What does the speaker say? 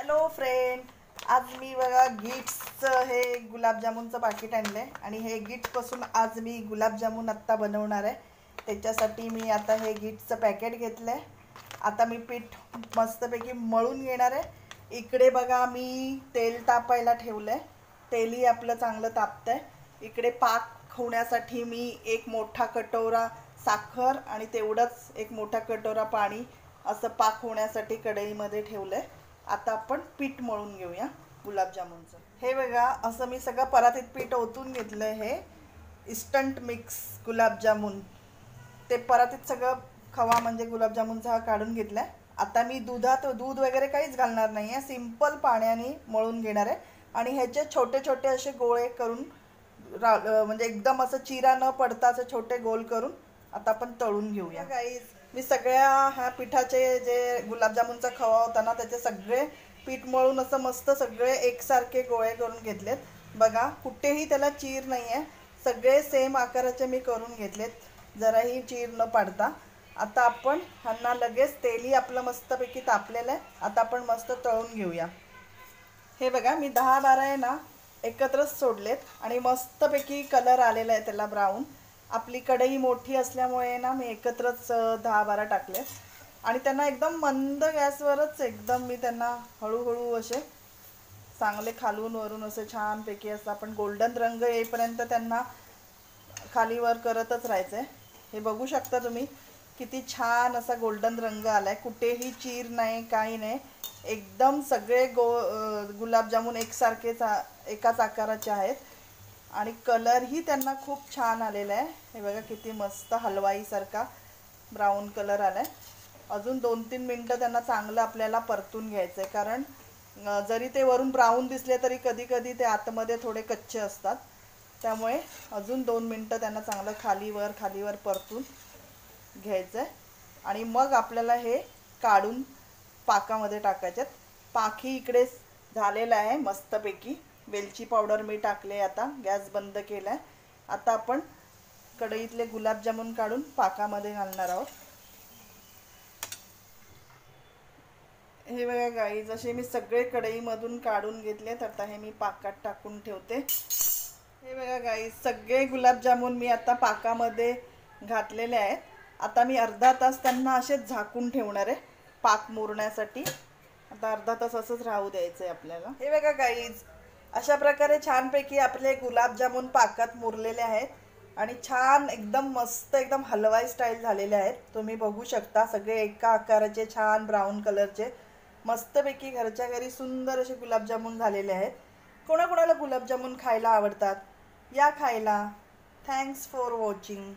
Hello friend, आज मी बघा गिट्सचं हे गुलाबजामुनचं पाकिट आणलं आहे आणि हे गिट्सपासून आज मी गुलाबजामुन आत्ता बनवणार आहे। त्याच्यासाठी मी आता हे गिट्सचं पॅकेट घेतलं आहे। आता मी पीठ मस्तपैकी मळून घेणार आहे। इकडे बघा मी तेल तापायला ठेवलं आहे, तेलही आपलं चांगलं तापतं आहे। इकडे पाक होण्यासाठी मी एक मोठा कटोरा साखर आणि तेवढंच एक मोठा कटोरा पाणी असं पाक होण्यासाठी कढईमध्ये ठेवलंय। आता आपण पीठ मळून घेऊया गुलाबजामुनचं। हे बघा असं मी सगळं परातीत पीठ ओतून घेतलंय। हे इन्स्टंट मिक्स गुलाबजामुन ते परातीत सगळं खवा म्हणजे गुलाबजामुनचा हा काढून घेतलाय। आता मी दूध वगैरे काहीच घालणार नाही आहे, सिंपल पाण्याने मळून घेणार आहे आणि ह्याचे छोटे छोटे असे गोळे करून म्हणजे एकदम असं चिरा न पडता असे छोटे गोल करून आता आपण तळून घेऊया। गाईज मी सगळ्या ह्या पिठाचे जे गुलाबजामुनचा खवा होता ना त्याचे सगळे पीठ मळून असं मस्त सगळे एकसारखे गोळे करून घेतलेत। बघा कुठेही त्याला चीर नाही आहे, सगळे सेम आकाराचे मी करून घेतलेत, जराही चीर न पाडता। आता आपण ह्यांना लगेच तेलही आपलं मस्तपैकी तापलेलं आहे, आता आपण मस्त तळून घेऊया। हे बघा मी 10-12 आहे ना एकत्रच सोडलेत आणि मस्तपैकी कलर आलेला आहे त्याला ब्राऊन। आपली कढई मोठी असल्यामुळे ना मी एकत्रच 10-12 टाकले आणि त्यांना एकदम मंद गॅसवरच एकदम मी त्यांना हळूहळू असे चांगले खालून वरून असे छानपैकी असं आपण गोल्डन रंग येईपर्यंत त्यांना खालीवर करतच राहायचंय। हे बघू शकता तुम्ही किती छान असा गोल्डन रंग आलाय, कुठेही चीर नाही काही नाही, एकदम सगळे गुलाबजामुन एकसारखेच एकाच आकाराचे आहेत आणि कलरही त्यांना खूप छान आलेला आहे। हे बघा किती मस्त हलवाईसारखा ब्राऊन कलर आलाय। अजून 2-3 मिनटं त्यांना चांगलं आपल्याला परतून घ्यायचं आहे, कारण जरी ते वरून ब्राऊन दिसले तरी कधी कधी ते आतमध्ये थोडे कच्चे असतात, त्यामुळे अजून 2 मिनटं त्यांना चांगलं खालीवर परतून घ्यायचं आहे आणि मग आपल्याला हे काढून पाकामध्ये टाकायचे। पाकही इकडे झालेला आहे मस्तपैकी, वेलची पावडर मी टाकले। आता गॅस बंद केलाय। आता आपण कढईतले गुलाबजामुन काढून पाकामध्ये घालणार आहोत। हे बघा गाईज असे मी सगळे कढईमधून काढून घेतलेत, आता हे मी पाकात टाकून ठेवते। हे बघा गाईज सगळे गुलाबजामुन मी आता पाकामध्ये घातलेले आहेत। आता मी अर्धा तास त्यांना असेच झाकून ठेवणार आहे पाक मुरण्यासाठी। आता अर्धा तास असंच राहू द्यायचं आहे आपल्याला। हे बघा गाईज अशा प्रकारे छानपैकी आपले गुलाबजामुन पाकात मुरलेले आहेत आणि छान एकदम मस्त एकदम हलवाई स्टाईल झालेले आहेत। तुम्ही बघू शकता सगळे एका आकाराचे छान ब्राऊन कलरचे मस्तपैकी घरच्या घरी सुंदर असे गुलाबजामुन झालेले आहेत। कोणाकोणाला गुलाबजामुन खायला आवडतात या खायला। Thanks for watching.